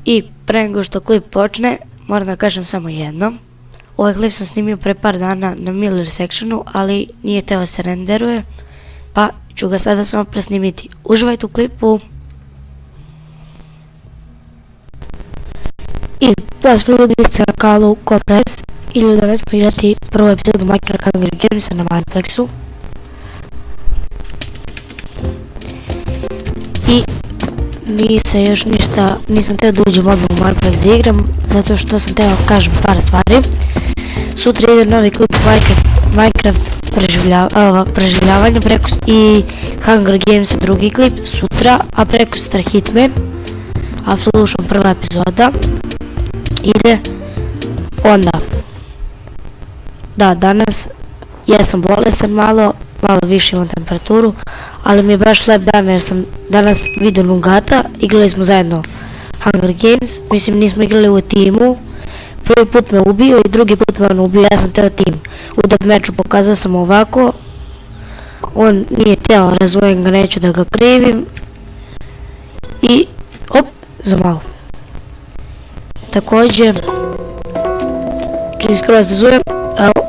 I pre nego što klip počne, moram da kažem samo jedno. Ovaj klip sam snimio pre par dana na Miller sectionu, ali nije teo se renderuje, pa ću ga sada samo presnimiti. Uživajte u klipu. I vas ljudi, vi ste na kanalu Kopres i ljudi danas ćemo igrati prvu epizodu Minecraft Hunger Gamesa na Mineplexu. I nisam teo da uđem odmah u Mineplex da igram, zato što sam teo kažem par stvari. Sutra ide novi klip Minecraft preživljavanja i Hunger Gamesa drugi klip sutra, a preko sutra Hitman, Absolution prva epizoda ide. Onda da, danas jesam bolestan malo više imam temperaturu, ali mi je baš lep dan jer sam danas vidio Nugata, igrali smo zajedno Hunger Games, mislim nismo igrali u timu, prvi put me ubio i drugi put me on ubio, ja sam teo tim. U deathmatchu pokazao sam ovako, on nije teo, razumijem ga, neću da ga krivim i op, za malo. Također, čini skroz da zujem,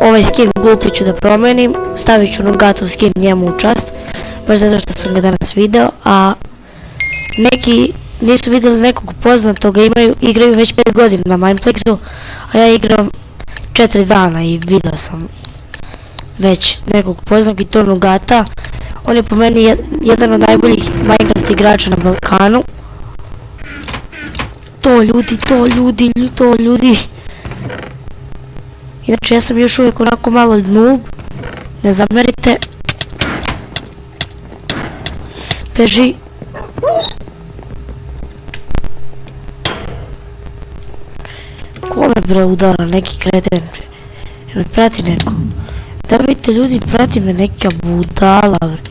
ovaj skin glupi ću da promenim, stavit ću Nugatov skin njemu u čast, baš zato što sam ga danas video, a neki nisu vidjeli nekog poznatoga, igraju već 5 godina na Mineplexu, a ja igram 4 dana i video sam već nekog poznatog i to Nugata. On je po meni jedan od najboljih Minecraft igrača na Balkanu. To ljudi. Inače ja sam još uvijek onako malo noob, ne zamerite. Beži. Ko me bre udara, neki kreten bre. Me prati neko. Da vidite ljudi, prati me neka budala bre.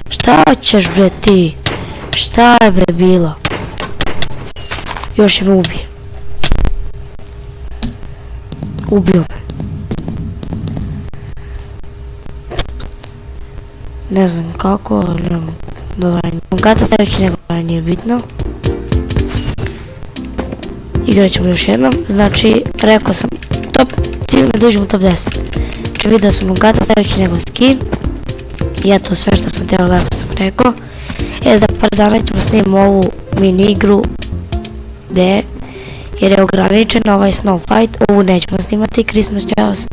Šta hoćeš bre ti? Šta je bre bilo? Još je me ubije. Ubio me. Ne znam kako, nemam dovoljno. Gata stavit ću njegova, nije bitno. Igrat ćemo još jednom, znači rekao sam top, cilj me da uđem u top 10. Znači video sam Nugata, stavit ću njegov skin. I eto sve što sam teo lepo sam rekao. Za par dana ćemo snimiti ovu mini igru gdje jer je ograničen ovaj Snow Fight, ovu nećemo snimati, Christmas Chaos.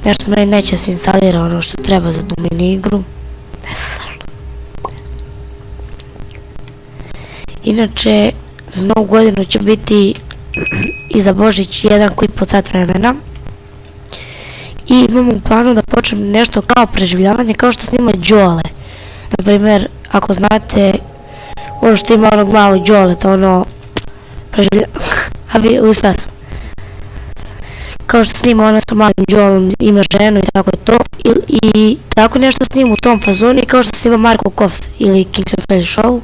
Nešto meni neće se instalira ono što treba za tu mini igru. Inače, za novu godinu će biti i za Božić jedan klip od sat vremena. I imam u planu da počnem nešto kao preživljavanje, kao što snima Đole. Naprimjer, ako znate, ono što ima onog malog Đoleta, ono a vi uspio sam. Kao što snima ona sa malim Đolom, ima ženu i tako je to. I tako nešto snima u tom fazonu i kao što snima Marko Kovs ili Kings of Fail Show.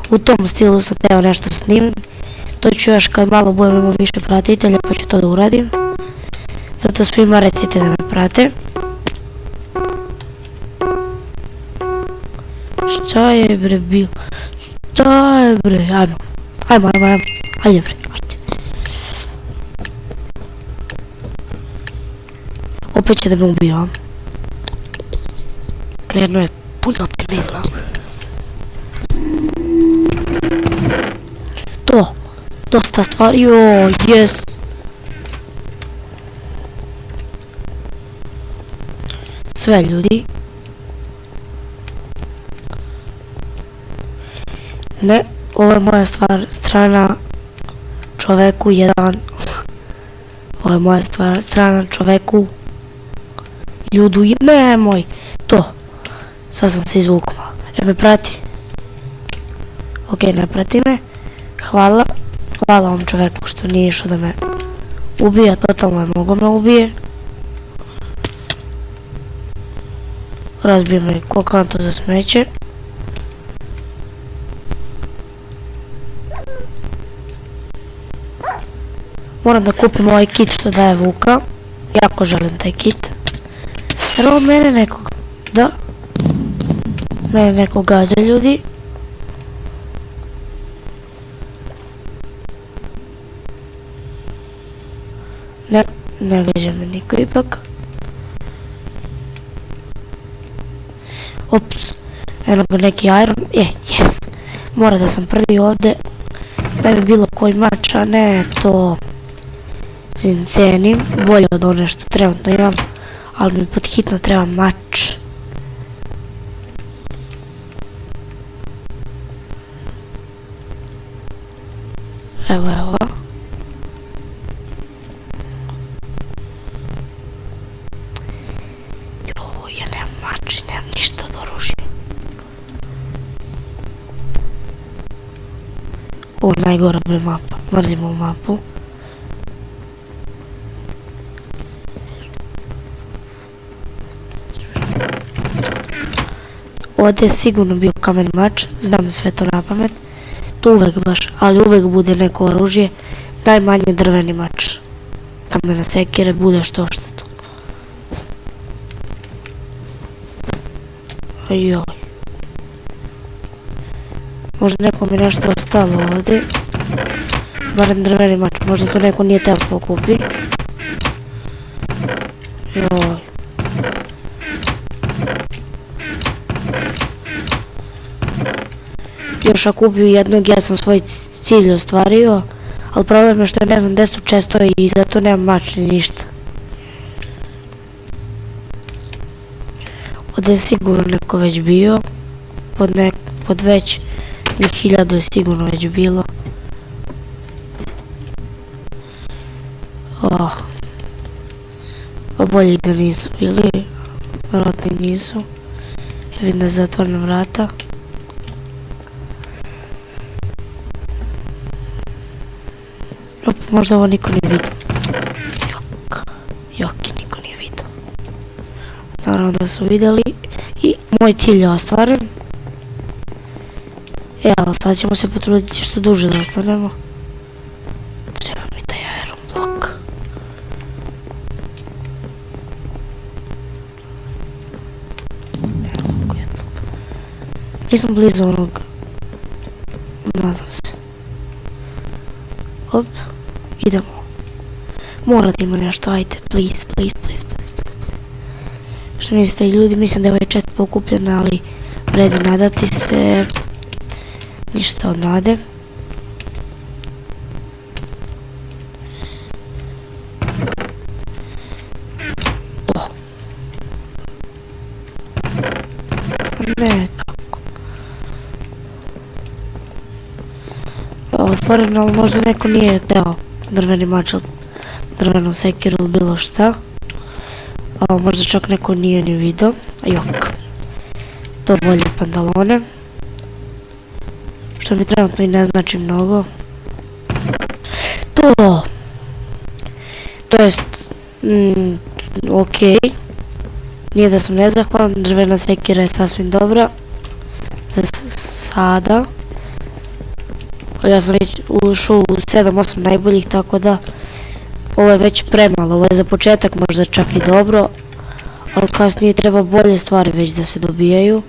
U tom stilu sam teo nešto snimim. To ću još kad malo budem imao više pratitelja pa ću to da uradim. Zato svima recite da me prate. Šta je bre bilo? Šta je bre? Ajmo. Ajde bre, ajde. Opet će da me ubio. Krenuo je puno optimizma. Dosta stvari, yes. Sve ljudi. Ne, ovo je moja strana čoveku 1. Ovo je moja strana čoveku ljudu, nemoj. To, sad sam se izvukao malo. Me prati? Ok, ne prati me. Hvala ovom čoveku što nije išao da me ubija, totalno je mogo me ubije. Razbio me ko kanto za smeće. Moram da kupim ovaj kit što daje Vuka. Jako želim taj kit. Jer ovo mene nekog, da. Mene nekog gađa ljudi. Ne gađa me niko ipak. Ups, eno ga neki Iron, yes, mora da sam prvi ovde, da bi bilo koji mač, a ne to cenim, bolje od one što trenutno imam, ali mi pod hitno treba mač. Evo. Ja nemam mač, nemam ništa od oružja. Ovo je najgora mapa, mrzim ovu mapu. Ovdje je sigurno bio kamen mač, znam sve to na pamet. Tu uvek baš, ali uvek bude neko oružje, najmanje drveni mač. Kamena sekire bude što tu. Ajoj. Možda nekom je nešto ostalo ovdje. Barem drveni mač, možda to neko nije teo pokupi. Joj. Još ako ubiju jednog, ja sam svoj cilj ostvario, ali problem je što ja ne znam gdje su često i zato nemam mač ni ništa. Ovdje je sigurno neko već bio, pod već njih 1000 je sigurno već bilo. Pa bolje da nisu bili, vjerojatno i nisu. Ja vidim da je zatvorena vrata. Možda ovo niko nije vidio. Joki, niko nije vidio. Naravno da su vidjeli i moj cilj je ostvaren. Ali sad ćemo se potruditi što duže da ostanemo. Treba mi taj iron blok. Nisam blizu onog. Nadam se. Hop. Idemo. Mora da ima nešto, ajde, please. Što mislite ljudi, mislim da je ovaj chat pokupljen, ali vredi nadati se. Ništa od nade. Ne, tako. Otvoreno, ali možda neko nije teo drveni mač od drvenu sekiru ili bilo šta. Možda čak neko nije ni vidio. Jok. To bolje pantalone. Što mi trenutno i ne znači mnogo. To jest, okej. Nije da sam nezahvalan, drvena sekira je sasvim dobra. Za sada. Ja sam već ušao u 7-8 najboljih, tako da ovo je već premalo, ovo je za početak možda čak i dobro, ali kasnije treba bolje stvari već da se dobijaju.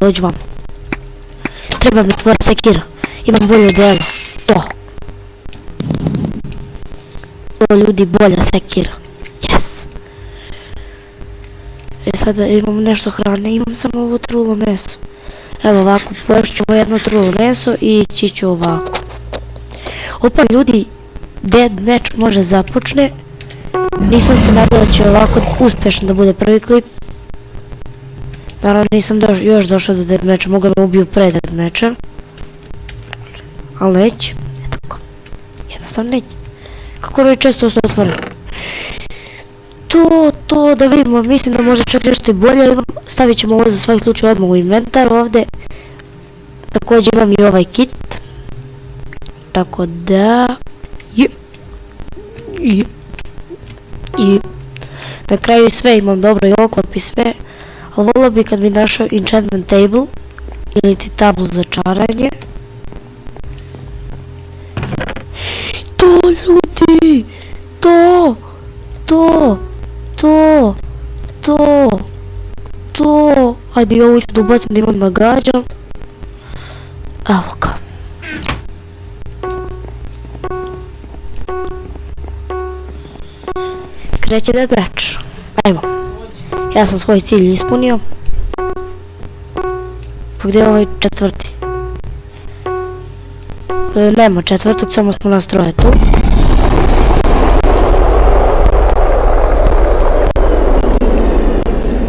Dođi vam. Treba mi tvoja sekira, imam bolje delo, to ljudi bolja sekira, yes. Sada imam nešto hrane, imam samo ovo trulo meso. Evo ovako, poješću ovo jedno trulo meso i ići ću ovako. Opa ljudi, deathmatch može započne. Nisam se nadao da će ovako uspješno da bude prvi klip. Naravno nisam još došao do deathmatcha, mogu me ubiju pre deathmatcha. Ali neće, tako. Jednostavno neće. Kako ono je često ostao otvoren. To da vidimo, mislim da može čak nešto i bolje. Stavit ćemo ovo za svaki slučaj odmah u inventar ovdje. Također imam i ovaj kit. Tako da... I na kraju sve imam dobro i oklop i sve. Ali volio bi kad bi našao enchantment table. Ili ti tablu za čaranje. To ljudi! To! Ajde ovo ću da ubacim da imam nagađam. Evo ga. treći deathmatch. Ajmo. Ja sam svoj cilj ispunio. Pa gdje je ovaj četvrti? Nema četvrtog, samo smo nas troje tu.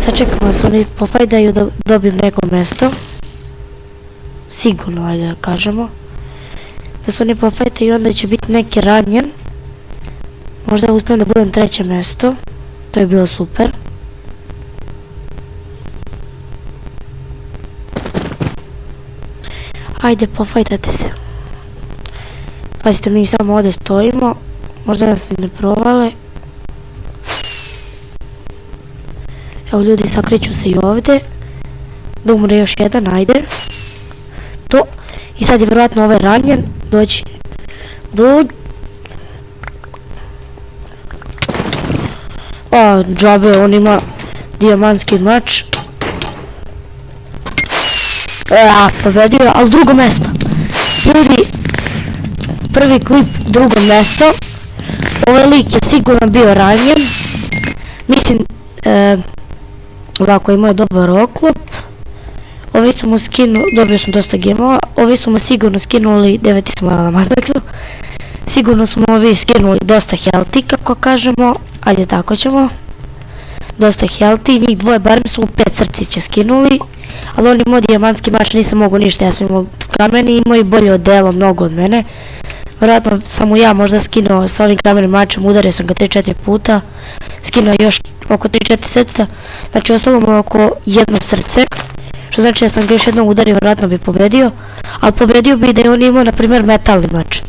Sad čekam da se oni pofajdaju da dobijem neko mjesto. Sigurno, ajde da kažemo. Da se oni pofajdaju i onda će biti neki ranjen. Možda uspijem da budem treće mjesto. To je bilo super. Ajde, pofajdajte se. Pazite, mi samo ovdje stojimo. Možda nas ne provale. Evo ljudi, sakriću se i ovdje. Da umre još jedan, ajde. To. I sad je vjerojatno ovaj ranjen. Dođi. O, džabe, on ima dijamantski mač. Pobedio, ali drugo mjesto. Ljudi, prvi klip, drugo mjesto. Ovaj lik je sigurno bio ranjen. Mislim, ovako imao je dobar oklop. Ovi su mu skinuli, dobio sam dosta gemova. Ovi su mu sigurno skinuli, 9 smo na Marbexu. Sigurno smo ovi skinuli dosta healthy, kako kažemo. Ajde, tako ćemo. Dosta healthy, njih dvoje barem su mu 5 srcića skinuli. Ali on imao dijamantski mač, nisam mogu ništa, ja sam imao kameni, imao i bolje odelo, mnogo od mene. Vjerojatno sam mu ja možda skinuo sa ovim kamenim mačem, udario sam ga 3-4 puta. Skinuo još oko 3-4 srca, znači ostalo mu oko jedno srce. Što znači da sam ga još jednom udario, vjerojatno bi pobedio. Ali pobedio bi da je on imao, na primjer, metalni mač.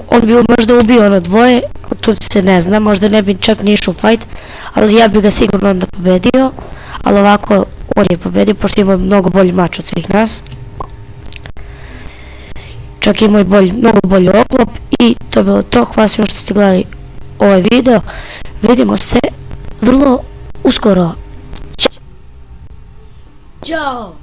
On bi možda ubio ono dvoje, tu se ne zna, možda ne bi čak ni išao u fight. Ali ja bi ga sigurno onda pobedio. Ali ovako, on je pobedio, pošto ima mnogo bolji mač od svih nas. Čak ima i mnogo bolji oklop. I to je bilo to, hvala svima što ste gledali ovaj video. Vidimo se vrlo uskoro. Ćao!